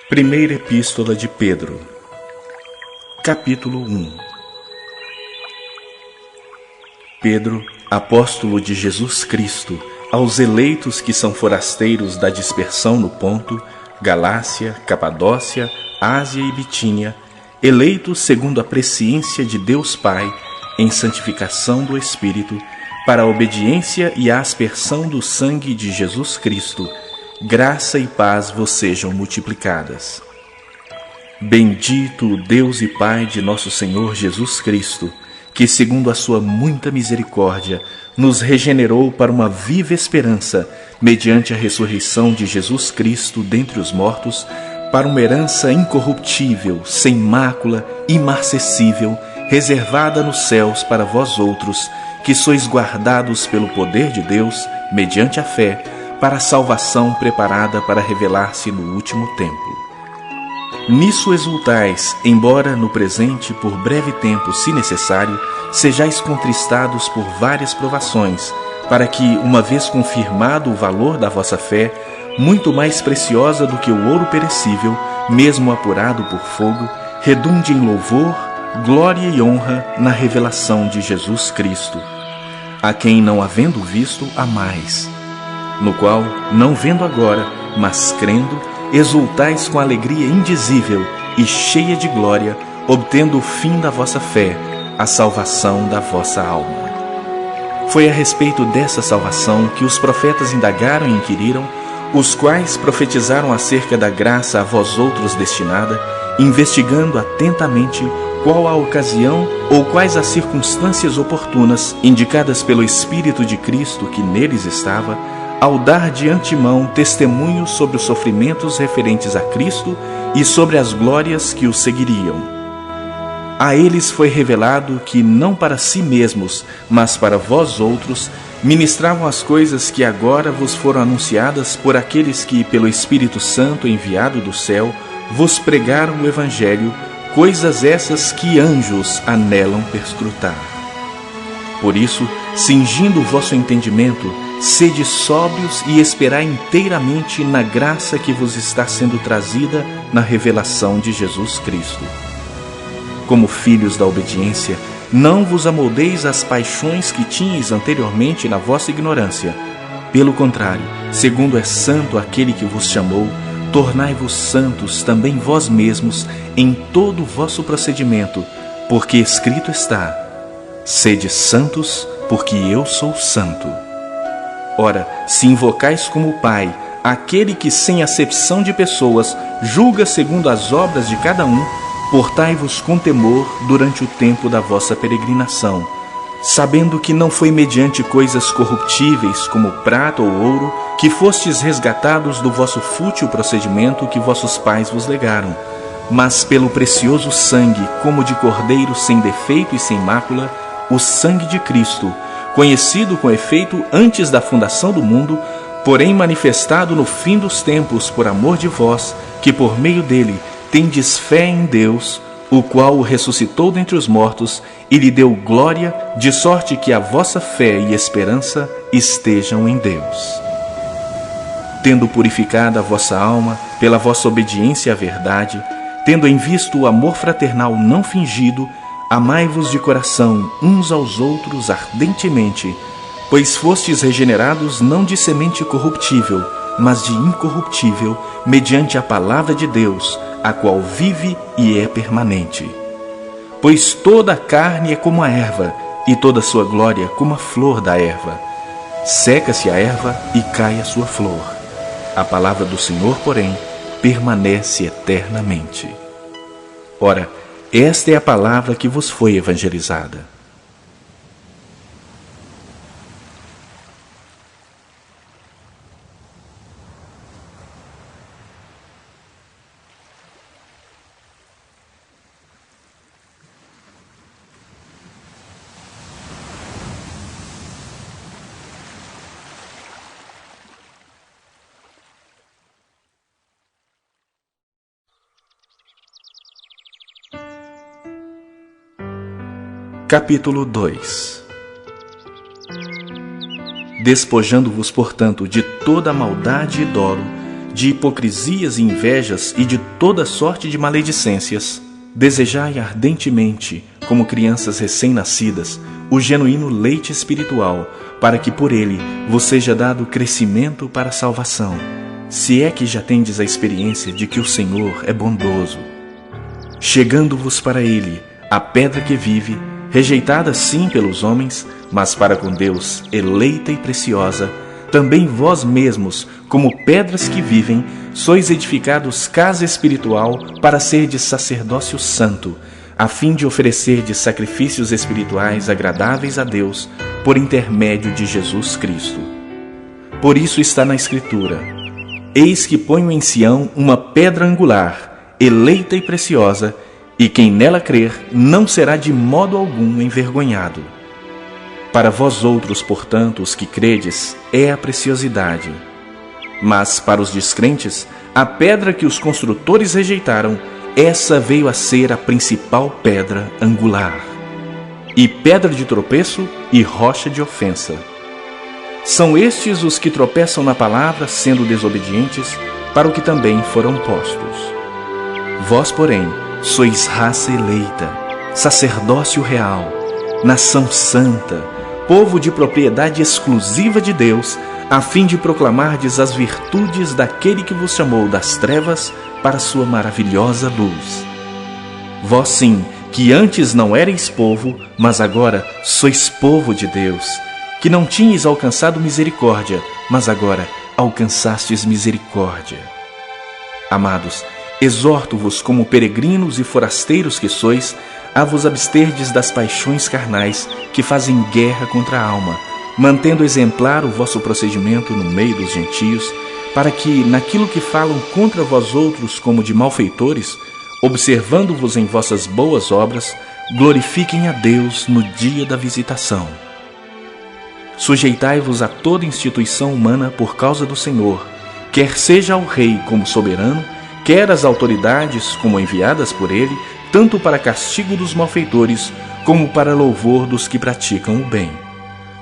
Primeira Epístola de Pedro, capítulo 1. Pedro, apóstolo de Jesus Cristo, aos eleitos que são forasteiros da dispersão no Ponto, Galácia, Capadócia, Ásia e Bitínia, eleitos segundo a presciência de Deus Pai, em santificação do Espírito, para a obediência e a aspersão do sangue de Jesus Cristo, graça e paz vos sejam multiplicadas. Bendito o Deus e Pai de nosso Senhor Jesus Cristo, que segundo a sua muita misericórdia, nos regenerou para uma viva esperança, mediante a ressurreição de Jesus Cristo dentre os mortos, para uma herança incorruptível, sem mácula, imarcessível, reservada nos céus para vós outros, que sois guardados pelo poder de Deus, mediante a fé, para a salvação preparada para revelar-se no último tempo. Nisso exultais, embora no presente, por breve tempo, se necessário, sejais contristados por várias provações, para que, uma vez confirmado o valor da vossa fé, muito mais preciosa do que o ouro perecível, mesmo apurado por fogo, redunde em louvor, glória e honra na revelação de Jesus Cristo, a quem, não havendo visto, amais, no qual, não vendo agora, mas crendo, exultais com alegria indizível e cheia de glória, obtendo o fim da vossa fé, a salvação da vossa alma. Foi a respeito dessa salvação que os profetas indagaram e inquiriram, os quais profetizaram acerca da graça a vós outros destinada, investigando atentamente qual a ocasião ou quais as circunstâncias oportunas indicadas pelo Espírito de Cristo que neles estava, ao dar de antemão testemunho sobre os sofrimentos referentes a Cristo e sobre as glórias que o seguiriam. A eles foi revelado que não para si mesmos, mas para vós outros, ministravam as coisas que agora vos foram anunciadas por aqueles que, pelo Espírito Santo enviado do céu, vos pregaram o Evangelho, coisas essas que anjos anelam perscrutar. Por isso, cingindo o vosso entendimento, sede sóbrios e esperai inteiramente na graça que vos está sendo trazida na revelação de Jesus Cristo. Como filhos da obediência, não vos amoldeis às paixões que tinhais anteriormente na vossa ignorância. Pelo contrário, segundo é santo aquele que vos chamou, tornai-vos santos também vós mesmos em todo o vosso procedimento, porque escrito está: sede santos, porque eu sou santo. Ora, se invocais como Pai aquele que, sem acepção de pessoas, julga segundo as obras de cada um, portai-vos com temor durante o tempo da vossa peregrinação, sabendo que não foi mediante coisas corruptíveis como prata ou ouro que fostes resgatados do vosso fútil procedimento que vossos pais vos legaram, mas pelo precioso sangue, como de cordeiro sem defeito e sem mácula, o sangue de Cristo, conhecido com efeito antes da fundação do mundo, porém manifestado no fim dos tempos por amor de vós, que por meio dele tendes fé em Deus, o qual o ressuscitou dentre os mortos e lhe deu glória, de sorte que a vossa fé e esperança estejam em Deus. Tendo purificado a vossa alma pela vossa obediência à verdade, tendo em vista o amor fraternal não fingido, amai-vos de coração uns aos outros ardentemente, pois fostes regenerados não de semente corruptível, mas de incorruptível, mediante a palavra de Deus, a qual vive e é permanente. Pois toda a carne é como a erva, e toda a sua glória como a flor da erva. Seca-se a erva e cai a sua flor. A palavra do Senhor, porém, permanece eternamente. Ora, esta é a palavra que vos foi evangelizada. Capítulo 2. Despojando-vos, portanto, de toda a maldade e dolo, de hipocrisias e invejas e de toda sorte de maledicências, desejai ardentemente, como crianças recém-nascidas, o genuíno leite espiritual, para que por ele vos seja dado crescimento para a salvação, se é que já tendes a experiência de que o Senhor é bondoso. Chegando-vos para ele, a pedra que vive, rejeitada sim pelos homens, mas para com Deus eleita e preciosa, também vós mesmos, como pedras que vivem, sois edificados casa espiritual para serdes sacerdócio santo, a fim de oferecerdes sacrifícios espirituais agradáveis a Deus, por intermédio de Jesus Cristo. Por isso está na Escritura: eis que ponho em Sião uma pedra angular, eleita e preciosa, e quem nela crer não será de modo algum envergonhado. Para vós outros, portanto, os que credes, é a preciosidade. Mas para os descrentes, a pedra que os construtores rejeitaram, essa veio a ser a principal pedra angular, e pedra de tropeço e rocha de ofensa. São estes os que tropeçam na palavra, sendo desobedientes, para o que também foram postos. Vós, porém, sois raça eleita, sacerdócio real, nação santa, povo de propriedade exclusiva de Deus, a fim de proclamardes as virtudes daquele que vos chamou das trevas para a sua maravilhosa luz. Vós sim, que antes não erais povo, mas agora sois povo de Deus, que não tinhais alcançado misericórdia, mas agora alcançastes misericórdia. Amados, exorto-vos como peregrinos e forasteiros que sois, a vos absterdes das paixões carnais que fazem guerra contra a alma, mantendo exemplar o vosso procedimento no meio dos gentios, para que, naquilo que falam contra vós outros como de malfeitores, observando-vos em vossas boas obras, glorifiquem a Deus no dia da visitação. Sujeitai-vos a toda instituição humana por causa do Senhor, quer seja ao rei como soberano, quer as autoridades como enviadas por ele, tanto para castigo dos malfeitores, como para louvor dos que praticam o bem.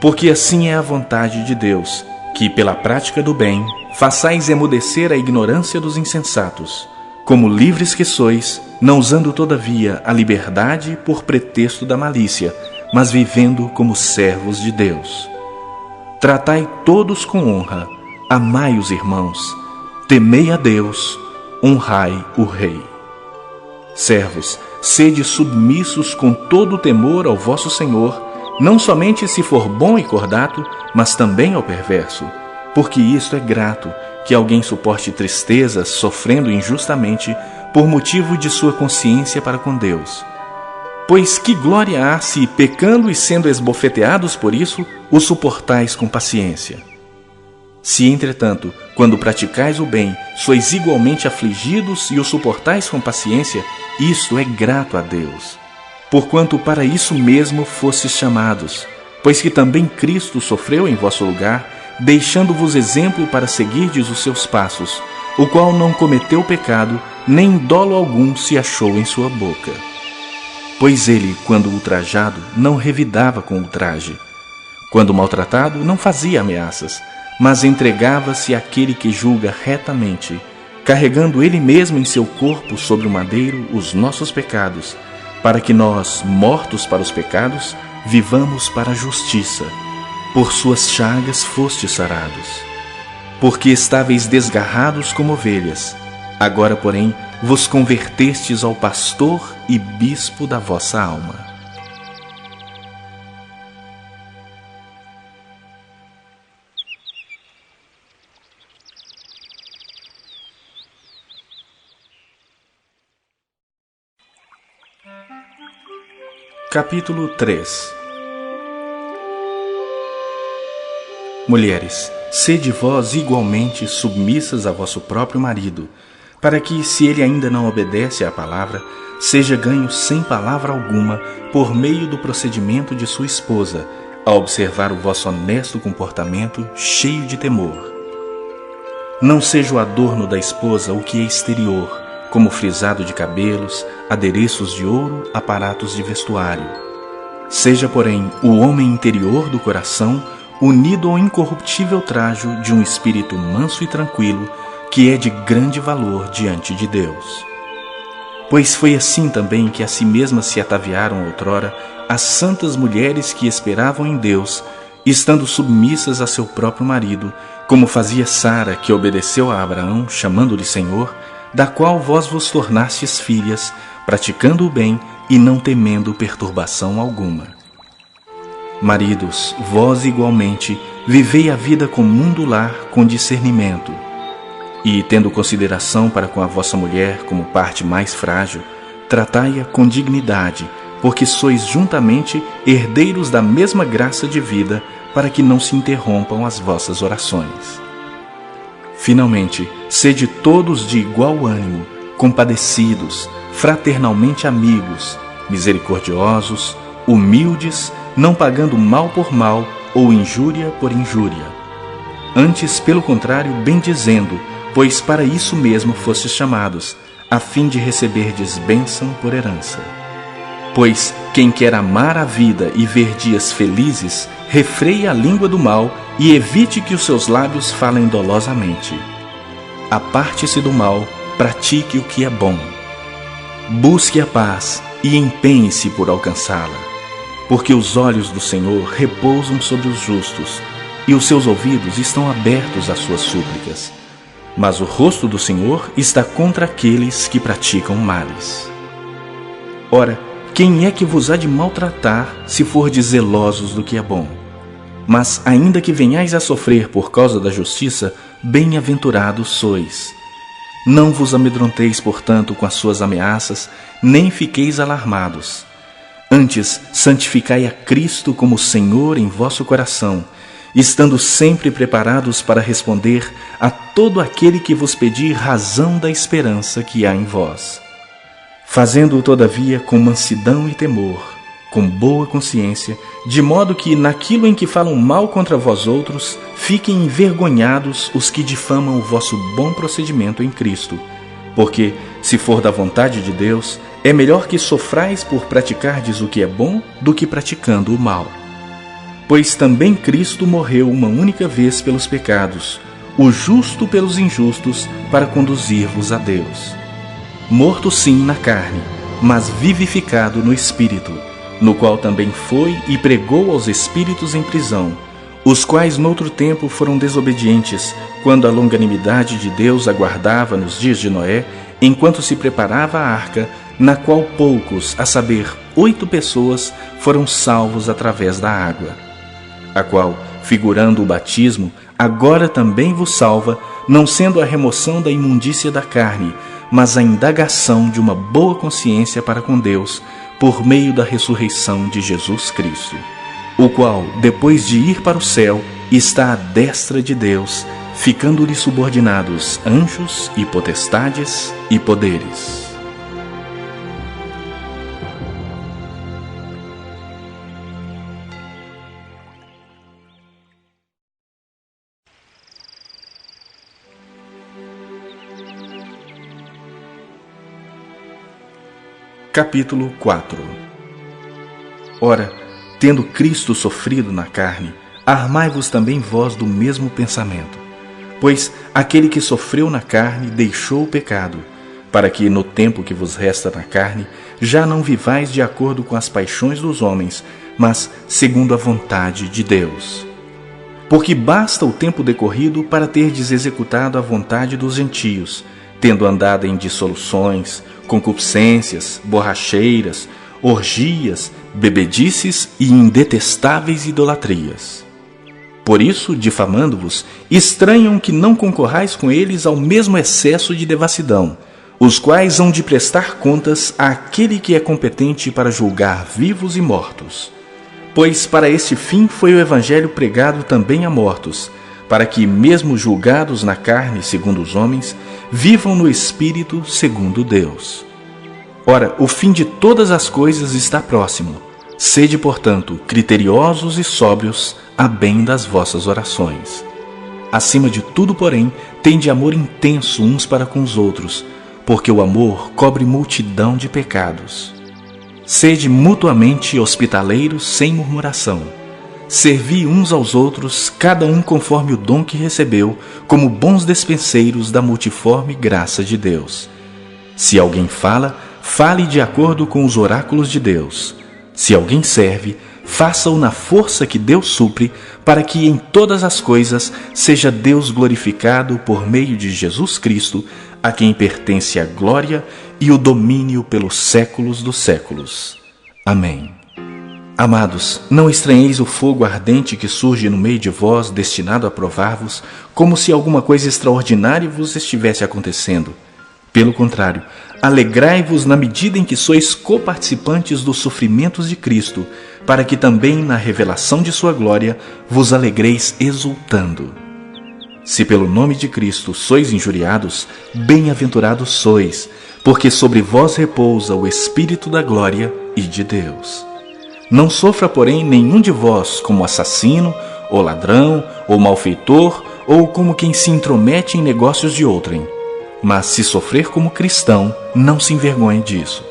Porque assim é a vontade de Deus, que, pela prática do bem, façais emudecer a ignorância dos insensatos, como livres que sois, não usando todavia a liberdade por pretexto da malícia, mas vivendo como servos de Deus. Tratai todos com honra, amai os irmãos, temei a Deus, honrai o Rei. Servos, sede submissos com todo o temor ao vosso Senhor, não somente se for bom e cordato, mas também ao perverso, porque isto é grato, que alguém suporte tristezas sofrendo injustamente por motivo de sua consciência para com Deus. Pois que glória há se, pecando e sendo esbofeteados por isso, o suportais com paciência? Se, entretanto, quando praticais o bem, sois igualmente afligidos e o suportais com paciência, isto é grato a Deus. Porquanto para isso mesmo fostes chamados, pois que também Cristo sofreu em vosso lugar, deixando-vos exemplo para seguirdes os seus passos, o qual não cometeu pecado, nem dolo algum se achou em sua boca. Pois ele, quando ultrajado, não revidava com ultraje. Quando maltratado, não fazia ameaças, mas entregava-se àquele que julga retamente, carregando ele mesmo em seu corpo sobre o madeiro os nossos pecados, para que nós, mortos para os pecados, vivamos para a justiça. Por suas chagas fostes sarados. Porque estáveis desgarrados como ovelhas, agora, porém, vos convertestes ao pastor e bispo da vossa alma. Capítulo 3. Mulheres, sede vós igualmente submissas a vosso próprio marido, para que, se ele ainda não obedece à palavra, seja ganho sem palavra alguma por meio do procedimento de sua esposa, a observar o vosso honesto comportamento cheio de temor. Não seja o adorno da esposa o que é exterior, como frisado de cabelos, adereços de ouro, aparatos de vestuário. Seja, porém, o homem interior do coração unido ao incorruptível trajo de um espírito manso e tranquilo, que é de grande valor diante de Deus. Pois foi assim também que a si mesmas se ataviaram outrora as santas mulheres que esperavam em Deus, estando submissas a seu próprio marido, como fazia Sara, que obedeceu a Abraão, chamando-lhe Senhor, da qual vós vos tornastes filhas, praticando o bem e não temendo perturbação alguma. Maridos, vós igualmente vivei a vida comum do lar com discernimento, e, tendo consideração para com a vossa mulher como parte mais frágil, tratai-a com dignidade, porque sois juntamente herdeiros da mesma graça de vida, para que não se interrompam as vossas orações. Finalmente, sede todos de igual ânimo, compadecidos, fraternalmente amigos, misericordiosos, humildes, não pagando mal por mal ou injúria por injúria. Antes, pelo contrário, bendizendo, pois para isso mesmo fostes chamados, a fim de receberdes bênção por herança. Pois quem quer amar a vida e ver dias felizes, refreie a língua do mal e evite que os seus lábios falem dolosamente. Aparte-se do mal, pratique o que é bom. Busque a paz e empenhe-se por alcançá-la, porque os olhos do Senhor repousam sobre os justos e os seus ouvidos estão abertos às suas súplicas. Mas o rosto do Senhor está contra aqueles que praticam males. Ora, quem é que vos há de maltratar, se fordes zelosos do que é bom? Mas, ainda que venhais a sofrer por causa da justiça, bem-aventurados sois. Não vos amedronteis, portanto, com as suas ameaças, nem fiqueis alarmados. Antes, santificai a Cristo como Senhor em vosso coração, estando sempre preparados para responder a todo aquele que vos pedir razão da esperança que há em vós. Fazendo-o, todavia, com mansidão e temor, com boa consciência, de modo que, naquilo em que falam mal contra vós outros, fiquem envergonhados os que difamam o vosso bom procedimento em Cristo. Porque, se for da vontade de Deus, é melhor que sofrais por praticardes o que é bom do que praticando o mal. Pois também Cristo morreu uma única vez pelos pecados, o justo pelos injustos, para conduzir-vos a Deus. Morto sim na carne, mas vivificado no Espírito, no qual também foi e pregou aos espíritos em prisão, os quais noutro tempo foram desobedientes, quando a longanimidade de Deus aguardava nos dias de Noé, enquanto se preparava a arca, na qual poucos, a saber, 8 pessoas, foram salvos através da água, a qual, figurando o batismo, agora também vos salva, não sendo a remoção da imundícia da carne, mas a indagação de uma boa consciência para com Deus, por meio da ressurreição de Jesus Cristo, o qual, depois de ir para o céu, está à destra de Deus, ficando-lhe subordinados anjos e potestades e poderes. Capítulo 4. Ora, tendo Cristo sofrido na carne, armai-vos também vós do mesmo pensamento. Pois aquele que sofreu na carne deixou o pecado, para que no tempo que vos resta na carne, já não vivais de acordo com as paixões dos homens, mas segundo a vontade de Deus. Porque basta o tempo decorrido para terdes executado a vontade dos gentios, tendo andado em dissoluções, concupiscências, borracheiras, orgias, bebedices e indetestáveis idolatrias. Por isso, difamando-vos, estranham que não concorrais com eles ao mesmo excesso de devassidão, os quais hão de prestar contas àquele que é competente para julgar vivos e mortos. Pois para este fim foi o Evangelho pregado também a mortos, para que, mesmo julgados na carne segundo os homens, vivam no Espírito segundo Deus. Ora, o fim de todas as coisas está próximo. Sede, portanto, criteriosos e sóbrios, a bem das vossas orações. Acima de tudo, porém, tende amor intenso uns para com os outros, porque o amor cobre multidão de pecados. Sede mutuamente hospitaleiros sem murmuração. servi uns aos outros, cada um conforme o dom que recebeu, como bons despenseiros da multiforme graça de Deus. Se alguém fala, fale de acordo com os oráculos de Deus. Se alguém serve, faça-o na força que Deus supre, para que em todas as coisas seja Deus glorificado por meio de Jesus Cristo, a quem pertence a glória e o domínio pelos séculos dos séculos. Amém. Amados, não estranheis o fogo ardente que surge no meio de vós, destinado a provar-vos, como se alguma coisa extraordinária vos estivesse acontecendo. Pelo contrário, alegrai-vos na medida em que sois coparticipantes dos sofrimentos de Cristo, para que também na revelação de sua glória vos alegreis exultando. Se pelo nome de Cristo sois injuriados, bem-aventurados sois, porque sobre vós repousa o Espírito da glória e de Deus. Não sofra, porém, nenhum de vós como assassino, ou ladrão, ou malfeitor, ou como quem se intromete em negócios de outrem. Mas se sofrer como cristão, não se envergonhe disso.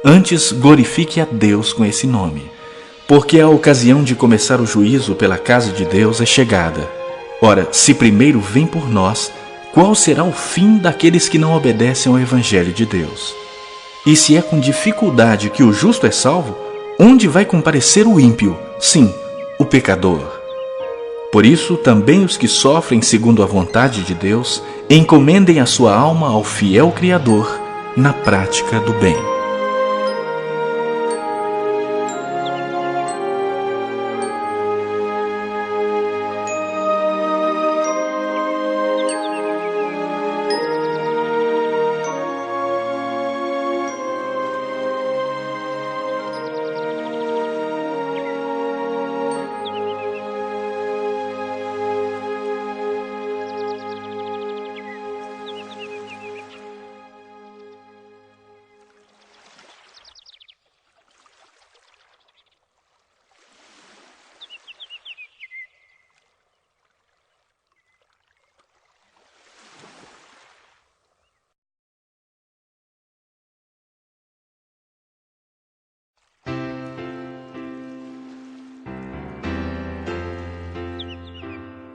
Antes, glorifique a Deus com esse nome. Porque a ocasião de começar o juízo pela casa de Deus é chegada. Ora, se primeiro vem por nós, qual será o fim daqueles que não obedecem ao Evangelho de Deus? E se é com dificuldade que o justo é salvo, onde vai comparecer o ímpio? Sim, o pecador. Por isso, também os que sofrem segundo a vontade de Deus, encomendem a sua alma ao fiel Criador na prática do bem.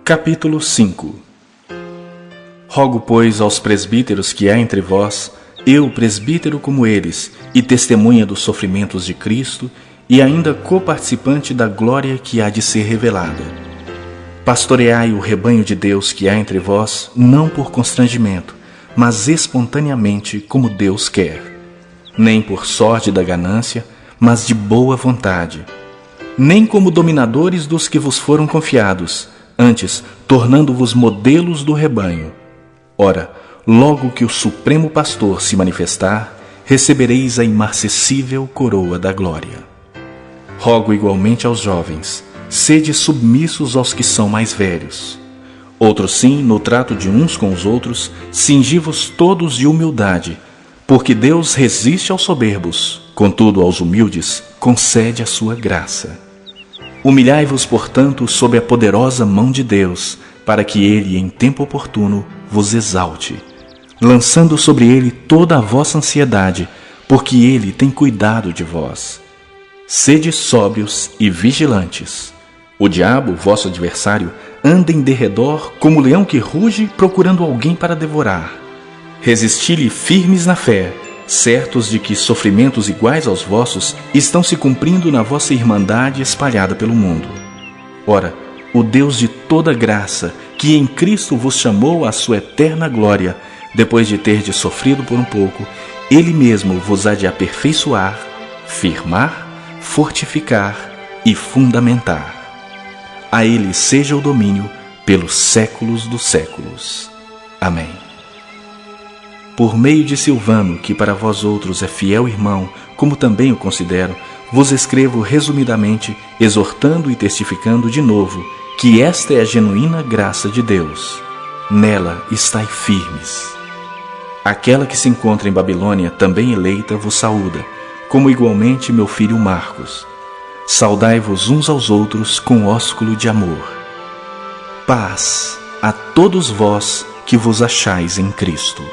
Capítulo 5. Rogo, pois, aos presbíteros que há entre vós, eu, presbítero como eles, e testemunha dos sofrimentos de Cristo, e ainda coparticipante da glória que há de ser revelada. Pastoreai o rebanho de Deus que há entre vós, não por constrangimento, mas espontaneamente, como Deus quer. Nem por sorte da ganância, mas de boa vontade. Nem como dominadores dos que vos foram confiados, antes, tornando-vos modelos do rebanho. Ora, logo que o Supremo Pastor se manifestar, recebereis a imarcessível coroa da glória. Rogo igualmente aos jovens, sede submissos aos que são mais velhos. Outros sim, no trato de uns com os outros, cingi-vos todos de humildade, porque Deus resiste aos soberbos, contudo aos humildes concede a sua graça. Humilhai-vos, portanto, sob a poderosa mão de Deus, para que Ele, em tempo oportuno, vos exalte, lançando sobre Ele toda a vossa ansiedade, porque Ele tem cuidado de vós. Sede sóbrios e vigilantes. O diabo, vosso adversário, anda em derredor como leão que ruge, procurando alguém para devorar. Resisti-lhe firmes na fé, certos de que sofrimentos iguais aos vossos estão se cumprindo na vossa irmandade espalhada pelo mundo. Ora, o Deus de toda graça, que em Cristo vos chamou à sua eterna glória, depois de terdes sofrido por um pouco, Ele mesmo vos há de aperfeiçoar, firmar, fortificar e fundamentar. A Ele seja o domínio pelos séculos dos séculos. Amém. Por meio de Silvano, que para vós outros é fiel irmão, como também o considero, vos escrevo resumidamente, exortando e testificando de novo que esta é a genuína graça de Deus. Nela estai firmes. Aquela que se encontra em Babilônia, também eleita, vos saúda, como igualmente meu filho Marcos. Saudai-vos uns aos outros com ósculo de amor. Paz a todos vós que vos achais em Cristo.